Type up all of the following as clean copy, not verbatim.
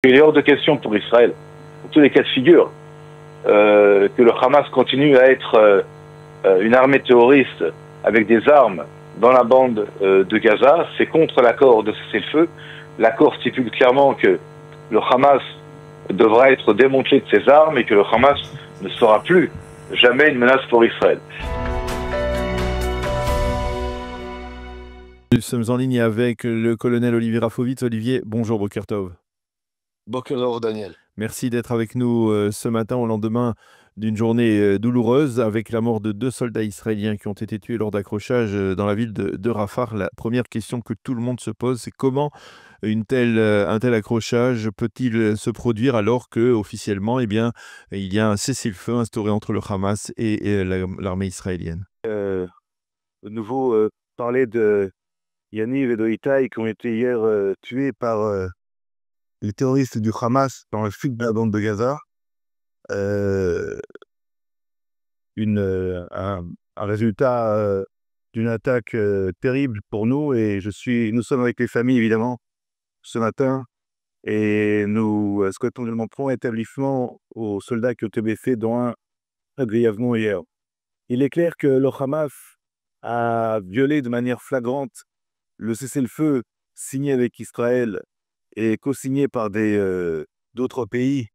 Il est hors de question pour Israël, dans tous les cas de figure, que le Hamas continue à être une armée terroriste avec des armes dans la bande de Gaza. C'est contre l'accord de cessez-le-feu. L'accord stipule clairement que le Hamas devra être démantelé de ses armes et que le Hamas ne sera plus jamais une menace pour Israël. Nous sommes en ligne avec le colonel Olivier Rafovitz. Olivier, bonjour, Boker Tov. Boker Tov, Daniel. Merci d'être avec nous ce matin au lendemain d'une journée douloureuse avec la mort de 2 soldats israéliens qui ont été tués lors d'accrochages dans la ville de Rafah. La première question que tout le monde se pose, c'est comment un tel accrochage peut-il se produire alors que officiellement, il y a un cessez-le-feu instauré entre le Hamas et l'armée israélienne. De nouveau, parler de Yaniv et de Itai qui ont été hier tués par les terroristes du Hamas dans le sud de la bande de Gaza. Un résultat d'une attaque terrible pour nous, et nous sommes avec les familles évidemment ce matin, et nous souhaitons le prompt rétablissement aux soldats qui ont été blessés, dont un très grièvement hier. Il est clair que le Hamas a violé de manière flagrante le cessez-le-feu signé avec Israël et co-signé par d'autres pays.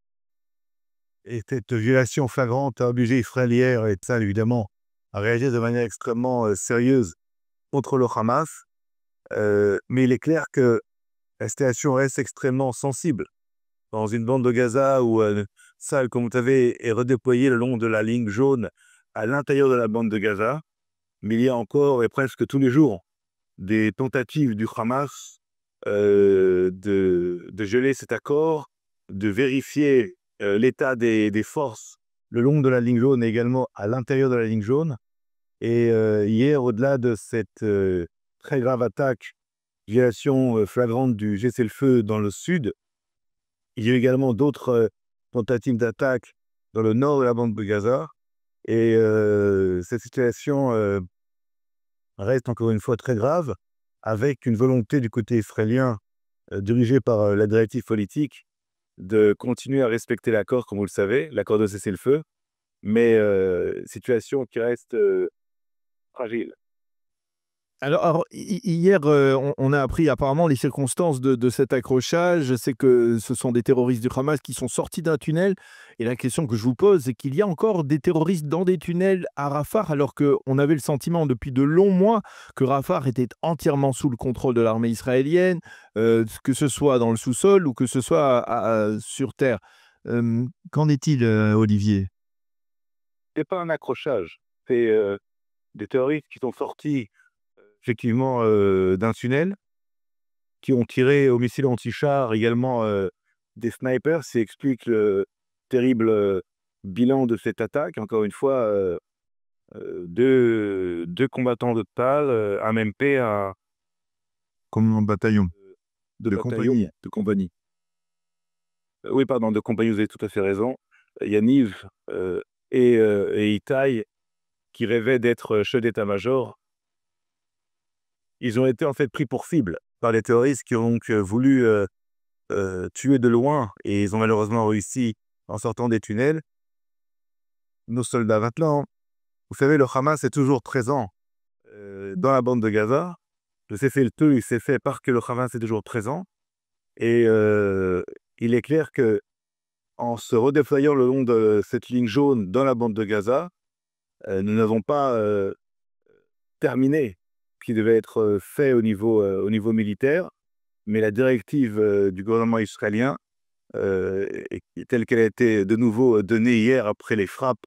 Et cette violation flagrante a obligé Israël hier, et ça évidemment, à réagir de manière extrêmement sérieuse contre le Hamas. Mais il est clair que la situation reste extrêmement sensible. Dans une bande de Gaza où Tsahal, comme vous savez, est redéployé le long de la ligne jaune à l'intérieur de la bande de Gaza, mais il y a encore et presque tous les jours des tentatives du Hamas de geler cet accord, de vérifier l'état des forces le long de la ligne jaune et également à l'intérieur de la ligne jaune. Et hier, au-delà de cette très grave attaque, violation flagrante du cessez-le-feu dans le sud, il y a eu également d'autres tentatives d'attaque dans le nord de la bande de Gaza. Et cette situation reste encore une fois très grave, avec une volonté du côté israélien, dirigée par la directive politique, de continuer à respecter l'accord, comme vous le savez, l'accord de cessez-le-feu, mais situation qui reste fragile. Alors hier, on a appris apparemment les circonstances de cet accrochage. C'est que ce sont des terroristes du Hamas qui sont sortis d'un tunnel. Et la question que je vous pose, c'est qu'il y a encore des terroristes dans des tunnels à Rafah, alors qu'on avait le sentiment depuis de longs mois que Rafah était entièrement sous le contrôle de l'armée israélienne, que ce soit dans le sous-sol ou que ce soit sur terre. Qu'en est-il, Olivier? Ce n'est pas un accrochage. C'est des terroristes qui sont sortis effectivement d'un tunnel, qui ont tiré au missile anti-char, également des snipers. Ça explique le terrible bilan de cette attaque. Encore une fois, deux combattants de Tsahal, un MP, Comme un bataillon de compagnie. Oui, pardon, de compagnie, vous avez tout à fait raison. Yaniv et Itai, qui rêvaient d'être chefs d'état-major. Ils ont été en fait pris pour cible par les terroristes qui ont donc voulu tuer de loin, et ils ont malheureusement réussi en sortant des tunnels. Nos soldats maintenant, vous savez, le Hamas est toujours présent dans la bande de Gaza. Le cessez-le-feu, il s'est fait parce que le Hamas est toujours présent. Et il est clair que en se redéployant le long de cette ligne jaune dans la bande de Gaza, nous n'avons pas terminé qui devait être fait au niveau militaire, mais la directive du gouvernement israélien, telle qu'elle a été de nouveau donnée hier après les frappes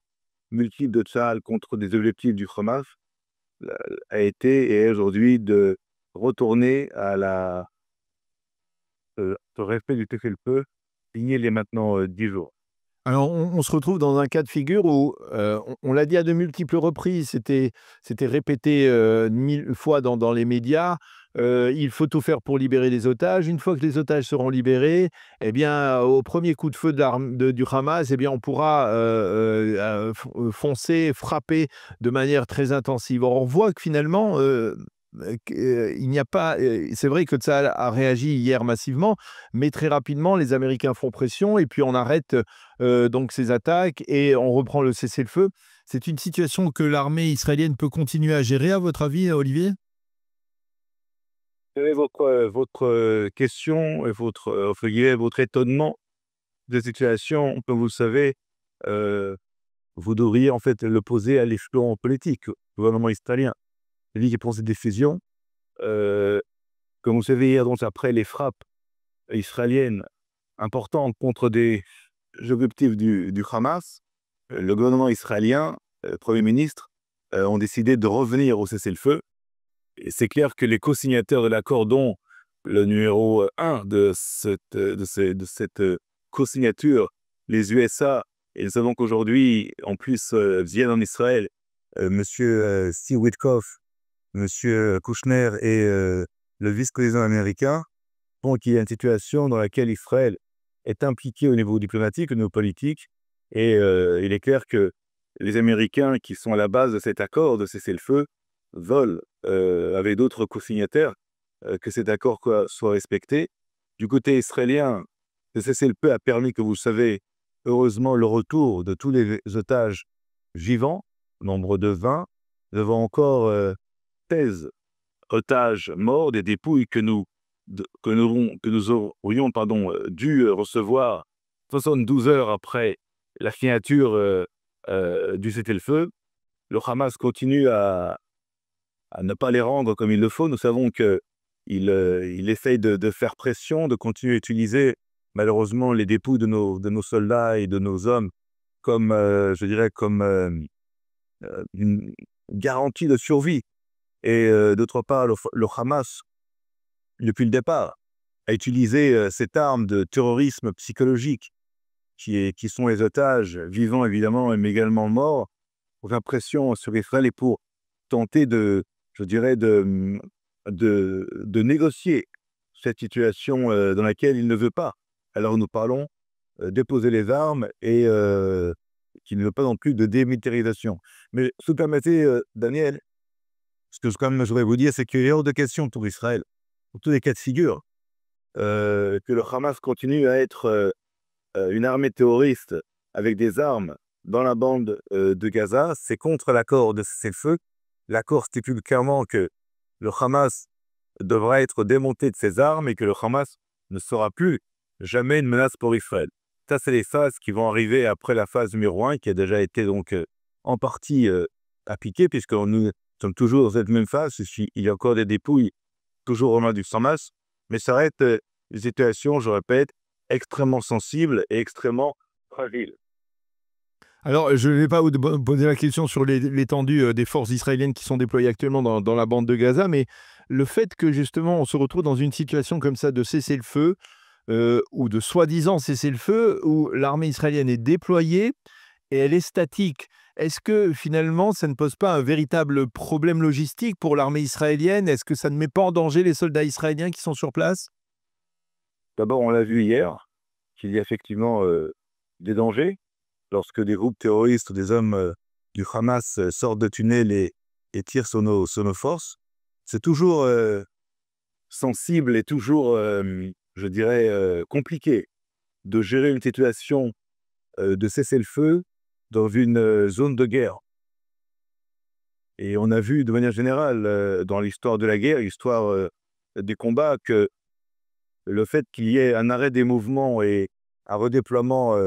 multiples de Tsahal contre des objectifs du Hamas, a été et est aujourd'hui de retourner à au respect du cessez-le-feu signé il y a maintenant 10 jours. Alors, on se retrouve dans un cas de figure où, on l'a dit à de multiples reprises, c'était répété 1000 fois dans les médias, il faut tout faire pour libérer les otages. Une fois que les otages seront libérés, eh bien, au premier coup de feu du Hamas, eh bien, on pourra foncer, frapper de manière très intensive. Or, on voit que finalement, il n'y a pas. C'est vrai que Tsahal a réagi hier massivement, mais très rapidement, les Américains font pression et puis on arrête donc ces attaques et on reprend le cessez-le-feu. C'est une situation que l'armée israélienne peut continuer à gérer, à votre avis, Olivier? Quelle est votre question et entre guillemets, votre étonnement de situation, comme vous le savez, vous devriez en fait le poser à l'échelon politique, au gouvernement israélien. Lui qui prend cette décision, euh, comme vous savez, hier, donc, après les frappes israéliennes importantes contre des objectifs du Hamas, le gouvernement israélien, le Premier ministre, ont décidé de revenir au cessez-le-feu. Et c'est clair que les co-signataires de l'accord, dont le numéro 1 de cette co-signature, les USA, et nous savons qu'aujourd'hui, en plus, viennent en Israël, Monsieur Steve Witkoff, Monsieur Kushner et le vice-président américain, donc il y a une situation dans laquelle Israël est impliqué au niveau diplomatique, au niveau politique, et il est clair que les Américains qui sont à la base de cet accord de cessez-le-feu veulent, avec d'autres co-signataires, que cet accord soit respecté. Du côté israélien, le cessez-le-feu a permis, que vous le savez, heureusement, le retour de tous les otages vivants, nombre de 20, devant encore 16 otages morts, des dépouilles que nous aurions dû recevoir 72 heures après la signature du cessez-le-feu. Le Hamas continue à ne pas les rendre comme il le faut. Nous savons qu'il essaye de faire pression, de continuer à utiliser malheureusement les dépouilles de nos soldats et de nos hommes comme, je dirais, comme une garantie de survie. Et d'autre part, le Hamas, depuis le départ, a utilisé cette arme de terrorisme psychologique qui sont les otages vivants évidemment, mais également morts, pour faire pression sur Israël et pour tenter de négocier cette situation dans laquelle il ne veut pas. Alors nous parlons déposer les armes et qu'il ne veut pas non plus de démilitarisation. Mais si vous permettez, Daniel, ce que quand même je voudrais vous dire, c'est qu'il est hors de question pour Israël, pour tous les cas de figure, que le Hamas continue à être une armée terroriste avec des armes dans la bande de Gaza. C'est contre l'accord de cessez-le-feu. L'accord stipule clairement que le Hamas devra être démonté de ses armes et que le Hamas ne sera plus jamais une menace pour Israël. Ça, c'est les phases qui vont arriver après la phase numéro 1, qui a déjà été donc en partie appliquée, puisque nous sommes toujours dans cette même phase. Il y a encore des dépouilles, toujours aux mains du Hamas, mais ça reste une situation, je répète, extrêmement sensible et extrêmement fragile. Alors, je ne vais pas vous poser la question sur l'étendue des forces israéliennes qui sont déployées actuellement dans la bande de Gaza, mais le fait que justement on se retrouve dans une situation comme ça de cessez-le-feu, ou de soi-disant cessez-le-feu, où l'armée israélienne est déployée et elle est statique. Est-ce que finalement ça ne pose pas un véritable problème logistique pour l'armée israélienne? Est-ce que ça ne met pas en danger les soldats israéliens qui sont sur place? D'abord, on l'a vu hier, qu'il y a effectivement des dangers. Lorsque des groupes terroristes, des hommes du Hamas sortent de tunnels et tirent sur nos forces, c'est toujours sensible et toujours, je dirais, compliqué de gérer une situation de cessez-le-feu dans une zone de guerre. Et on a vu de manière générale dans l'histoire de la guerre, l'histoire des combats, que le fait qu'il y ait un arrêt des mouvements et un redéploiement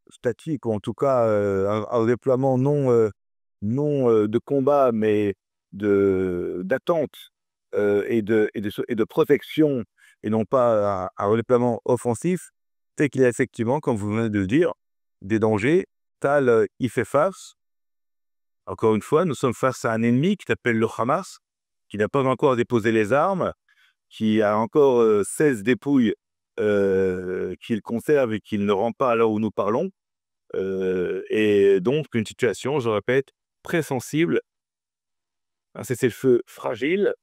statique, ou en tout cas un redéploiement non de combat, mais d'attente et de protection, et non pas un redéploiement offensif, c'est qu'il y a effectivement, comme vous venez de le dire, des dangers. Tal y fait face. Encore une fois, nous sommes face à un ennemi qui s'appelle le Hamas, qui n'a pas encore déposé les armes, qui a encore 16 dépouilles qu'il conserve et qu'il ne rend pas à l'heure où nous parlons. Et donc une situation, je répète, très sensible, un cessez-le-feu fragile,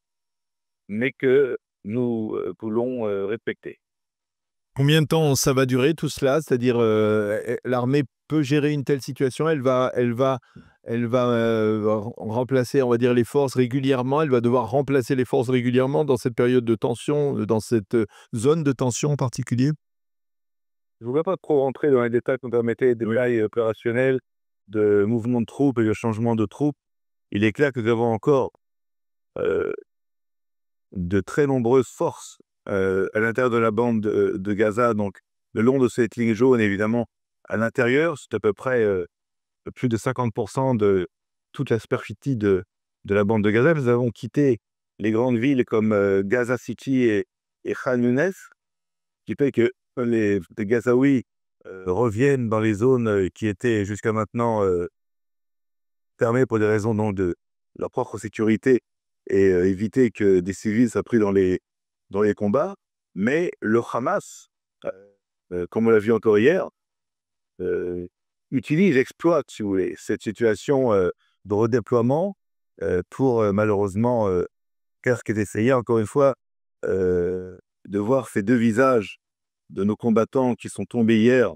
mais que nous voulons respecter. Combien de temps ça va durer tout cela? C'est-à-dire, l'armée peut gérer une telle situation? Elle va elle va remplacer, on va dire, les forces régulièrement. Elle va devoir remplacer les forces régulièrement dans cette période de tension, dans cette zone de tension en particulier? Je ne voudrais pas trop rentrer dans les détails qu'on permettait des détails opérationnels, de mouvements de troupes et de changements de troupes. Il est clair que nous avons encore euh, de très nombreuses forces à l'intérieur de la bande de Gaza, donc le long de cette ligne jaune, évidemment, à l'intérieur, c'est à peu près plus de 50% de toute la superficie de la bande de Gaza. Nous avons quitté les grandes villes comme Gaza City et Khan Younes, qui fait que les Gazaouis reviennent dans les zones qui étaient jusqu'à maintenant fermées pour des raisons donc, de leur propre sécurité et éviter que des civils soient pris dans les combats. Mais le Hamas, comme on l'a vu encore hier, exploite, si vous voulez, cette situation de redéploiement pour malheureusement faire ce qui est essayé, encore une fois, de voir ces deux visages de nos combattants qui sont tombés hier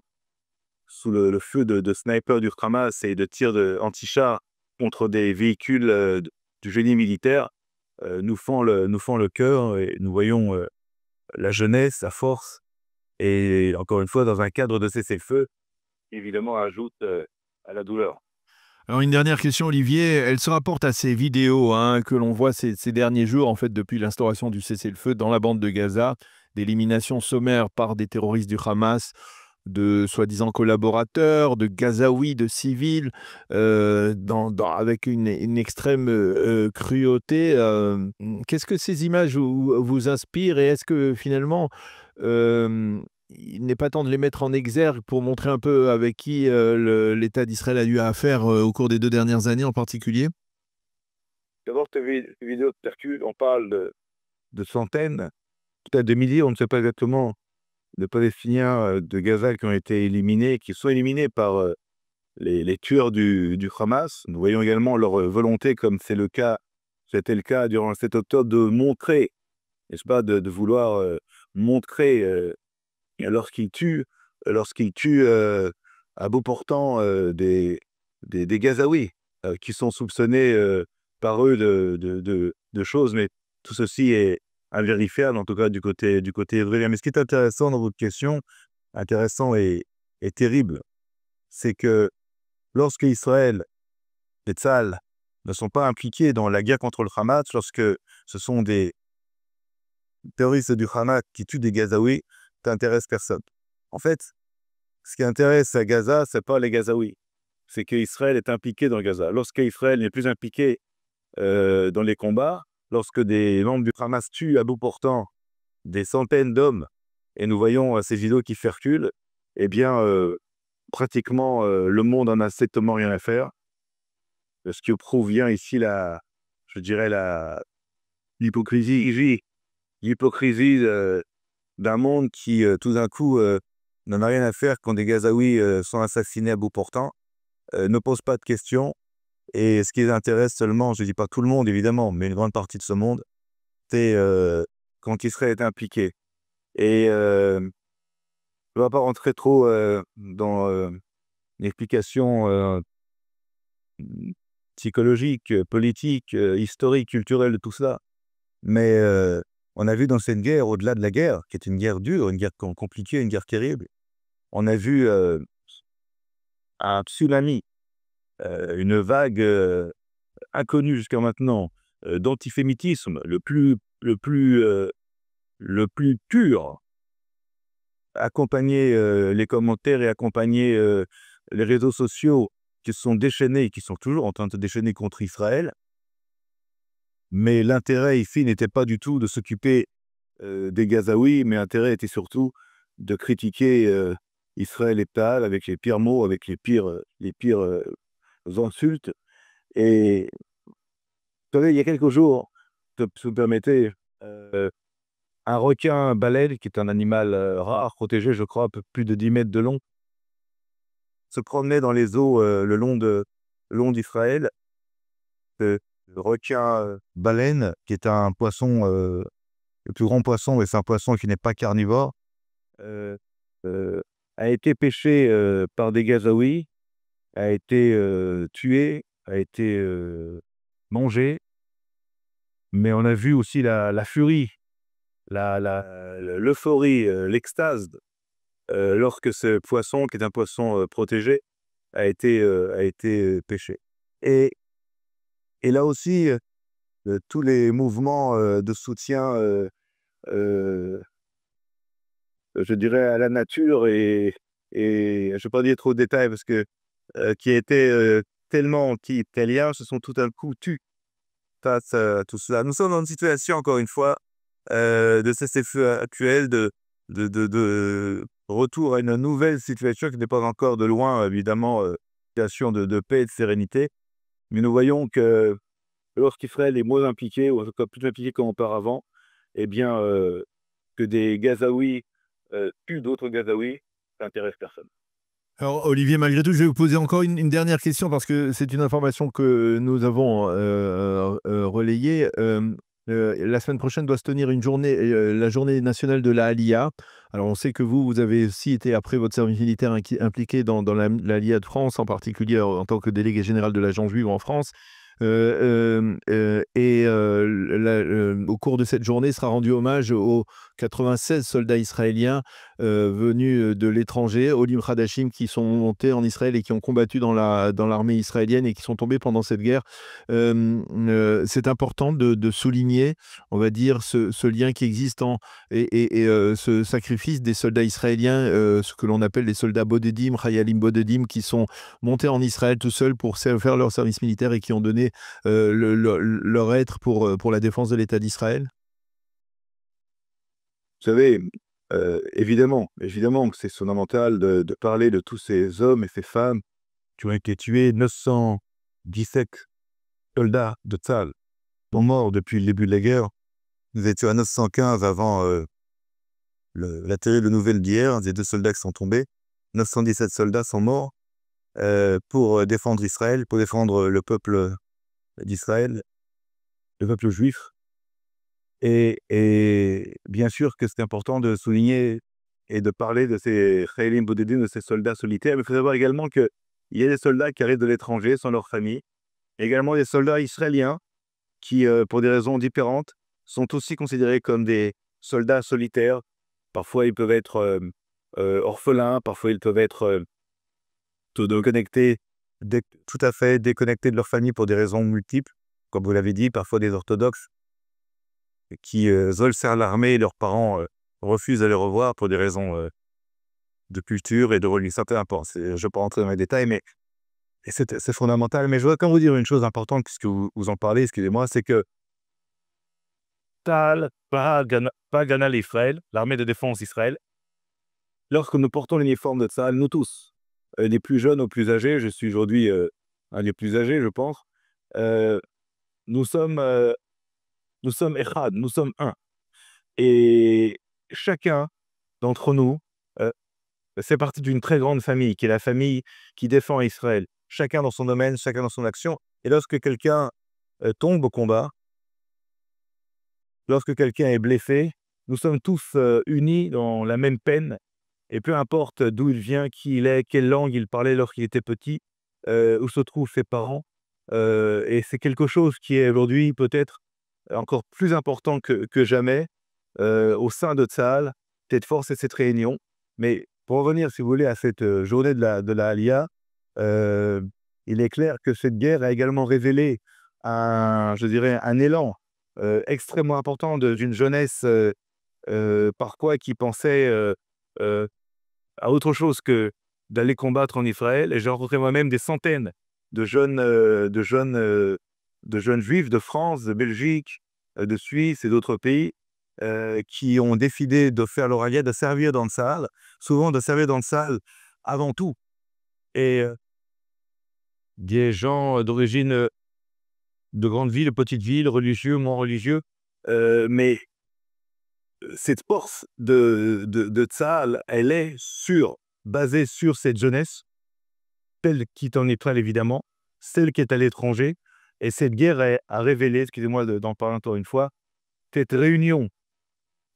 sous le feu de snipers du Hamas et de tirs anti-chars contre des véhicules du génie militaire, nous fend le cœur et nous voyons la jeunesse, la force, et encore une fois, dans un cadre de cessez-le-feu, évidemment, ajoute à la douleur. Alors une dernière question, Olivier, elle se rapporte à ces vidéos que l'on voit ces derniers jours, en fait, depuis l'instauration du cessez-le-feu dans la bande de Gaza, d'élimination sommaire par des terroristes du Hamas, de soi-disant collaborateurs, de Gazaouis, de civils, avec une extrême cruauté. Qu'est-ce que ces images vous inspirent et est-ce que finalement, il n'est pas temps de les mettre en exergue pour montrer un peu avec qui l'État d'Israël a eu à affaire au cours des 2 dernières années en particulier? D'abord, ces vidéos de circulent, on parle de centaines, peut-être de milliers, on ne sait pas exactement, de Palestiniens de Gaza qui ont été éliminés, qui sont éliminés par les tueurs du Hamas. Nous voyons également leur volonté, comme c'était le cas durant le 7 octobre, de montrer, n'est-ce pas, de vouloir montrer, lorsqu'ils tuent à bout portant des Gazaouis qui sont soupçonnés par eux de choses, mais tout ceci est invérifiable, en tout cas du côté israélien. Mais ce qui est intéressant dans votre question, intéressant et terrible, c'est que lorsque Israël et Tzahal ne sont pas impliqués dans la guerre contre le Hamas, lorsque ce sont des terroristes du Hamas qui tuent des Gazaouis, ça n'intéresse personne. En fait, ce qui intéresse à Gaza, ce n'est pas les Gazaouis, c'est qu'Israël est impliqué dans Gaza. Lorsqu'Israël n'est plus impliqué dans les combats, lorsque des membres du Hamas tuent à bout portant des centaines d'hommes, et nous voyons ces vidéos qui circulent, eh bien, pratiquement, le monde en a strictement rien à faire. Ce qui prouve bien ici je dirais, l'hypocrisie d'un monde qui, tout d'un coup, n'en a rien à faire quand des Gazaouis sont assassinés à bout portant, ne pose pas de questions. Et ce qui les intéresse seulement, je ne dis pas tout le monde évidemment, mais une grande partie de ce monde, c'est quand Israël est impliqué. Et je ne vais pas rentrer trop dans l'explication psychologique, politique, historique, culturelle de tout cela. Mais on a vu dans cette guerre, au-delà de la guerre, qui est une guerre dure, une guerre compliquée, une guerre terrible, on a vu un tsunami, une vague inconnue jusqu'à maintenant d'antisémitisme le plus pur, accompagner les commentaires et accompagner les réseaux sociaux qui se sont déchaînés, qui sont toujours en train de se déchaîner contre Israël. Mais l'intérêt ici n'était pas du tout de s'occuper des Gazaouis, mais l'intérêt était surtout de critiquer Israël et Tzahal avec les pires mots, avec les pires insultes. Et vous savez, il y a quelques jours, si vous me permettez, un requin-baleine, qui est un animal rare, protégé, je crois, un peu plus de 10 mètres de long, se promenait dans les eaux le long d'Israël. Le requin-baleine, qui est un poisson, le plus grand poisson, mais c'est un poisson qui n'est pas carnivore, a été pêché par des Gazaouis, a été tué, a été mangé, mais on a vu aussi la furie, l'euphorie, l'extase, lorsque ce poisson, qui est un poisson protégé, a été pêché. Et, et là aussi, tous les mouvements de soutien, je dirais, à la nature et je ne vais pas dire trop de détails parce que qui étaient tellement anti-italiens, se sont tout d'un coup tus face à tout cela. Nous sommes dans une situation, encore une fois, de cessez-le-feu actuel, de retour à une nouvelle situation qui n'est pas encore de loin, évidemment, situation de paix et de sérénité. Mais nous voyons que lorsqu'Israël est moins impliqué, ou en tout cas plus impliqué qu'auparavant, eh bien, que des Gazaouis tuent d'autres Gazaouis, ça n'intéresse personne. Alors, Olivier, malgré tout, je vais vous poser encore une dernière question parce que c'est une information que nous avons relayée. La semaine prochaine doit se tenir une journée, la journée nationale de la Aliyah. Alors, on sait que vous avez aussi été, après votre service militaire, impliqué dans la Aliyah de France, en particulier en tant que délégué général de l'Agence juive en France. Au cours de cette journée sera rendu hommage aux 96 soldats israéliens venus de l'étranger, Olim Hadashim, qui sont montés en Israël et qui ont combattu dans l'armée israélienne et qui sont tombés pendant cette guerre. C'est important de souligner, on va dire, ce lien qui existe ce sacrifice des soldats israéliens, ce que l'on appelle les soldats Bodedim, Chayalim Bodedim, qui sont montés en Israël tout seuls pour faire leur service militaire et qui ont donné leur être pour la défense de l'État d'Israël? Vous savez, évidemment que c'est fondamental de parler de tous ces hommes et ces femmes qui ont été tués. 917 soldats de Tzahal sont morts depuis le début de la guerre. Nous étions à 915 avant la terrible nouvelle d'hier, des 2 soldats qui sont tombés. 917 soldats sont morts pour défendre Israël, pour défendre le peuple d'Israël, le peuple juif. Et bien sûr que c'est important de souligner et de parler de ces Chayalim Bodedim, de ces soldats solitaires, mais il faut savoir également qu'il y a des soldats qui arrivent de l'étranger sans leur famille, également des soldats israéliens qui, pour des raisons différentes, sont aussi considérés comme des soldats solitaires. Parfois, ils peuvent être orphelins, parfois ils peuvent être tout à fait déconnectés de leur famille pour des raisons multiples, comme vous l'avez dit, parfois des orthodoxes qui veulent servir l'armée et leurs parents refusent de les revoir pour des raisons de culture et de religion. Peu importe, je ne vais pas rentrer dans les détails, mais c'est fondamental. Mais je voudrais quand même vous dire une chose importante, puisque vous en parlez, excusez-moi, c'est que Tzahal, Haganah l'Israël, l'armée de défense d'Israël, lorsque nous portons l'uniforme de Tzahal, nous tous, des plus jeunes aux plus âgés, je suis aujourd'hui un des plus âgés, je pense, nous sommes Echad, nous sommes un. Et chacun d'entre nous fait partie d'une très grande famille, qui est la famille qui défend Israël. Chacun dans son domaine, chacun dans son action. Et lorsque quelqu'un tombe au combat, lorsque quelqu'un est blessé, nous sommes tous unis dans la même peine. Et peu importe d'où il vient, qui il est, quelle langue il parlait lorsqu'il était petit, où se trouvent ses parents. Et c'est quelque chose qui est aujourd'hui peut-être encore plus important que jamais au sein de Tzahal, cette force et cette réunion. Mais pour revenir, si vous voulez, à cette journée de la Aliyah, il est clair que cette guerre a également révélé je dirais, un élan extrêmement important d'une jeunesse parfois qui pensait à autre chose que d'aller combattre en Israël. Et j'ai rencontré moi-même des centaines de jeunes juifs de France, de Belgique, de Suisse et d'autres pays qui ont décidé de faire leur aliyah, de servir dans le Tzahal, souvent de servir dans le Tzahal avant tout. Et des gens d'origine de grandes villes, de petites villes, religieux, moins religieux, mais cette force de Tzahal, elle est basée sur cette jeunesse, celle qui est en Israël évidemment, celle qui est à l'étranger, et cette guerre a révélé, excusez-moi d'en parler encore une fois, cette réunion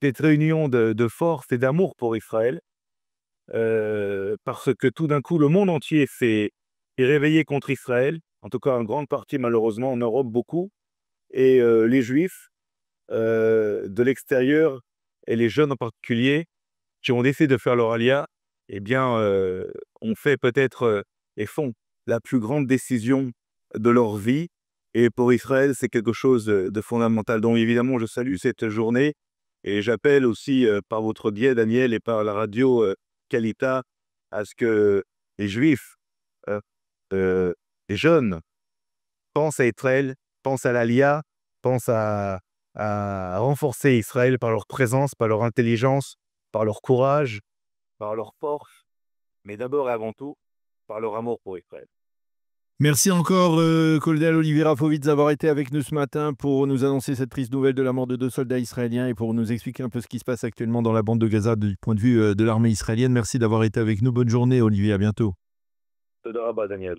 de force et d'amour pour Israël, parce que tout d'un coup, le monde entier est réveillé contre Israël, en tout cas en grande partie malheureusement en Europe beaucoup, et les Juifs de l'extérieur, et les jeunes en particulier, qui ont décidé de faire leur alia, eh bien, ont fait peut-être et font la plus grande décision de leur vie. Et pour Israël, c'est quelque chose de fondamental. Donc évidemment, je salue cette journée et j'appelle aussi par votre biais, Daniel, et par la radio Kalita, à ce que les Juifs, euh, les jeunes, pensent à Israël, pensent à l'Alia, pensent à renforcer Israël par leur présence, par leur intelligence, par leur courage, par leur force, mais d'abord et avant tout, par leur amour pour Israël. Merci encore, colonel Olivier Rafovitz, d'avoir été avec nous ce matin pour nous annoncer cette triste nouvelle de la mort de 2 soldats israéliens et pour nous expliquer un peu ce qui se passe actuellement dans la bande de Gaza du point de vue de l'armée israélienne. Merci d'avoir été avec nous. Bonne journée, Olivier. À bientôt. Toda rabba, Daniel.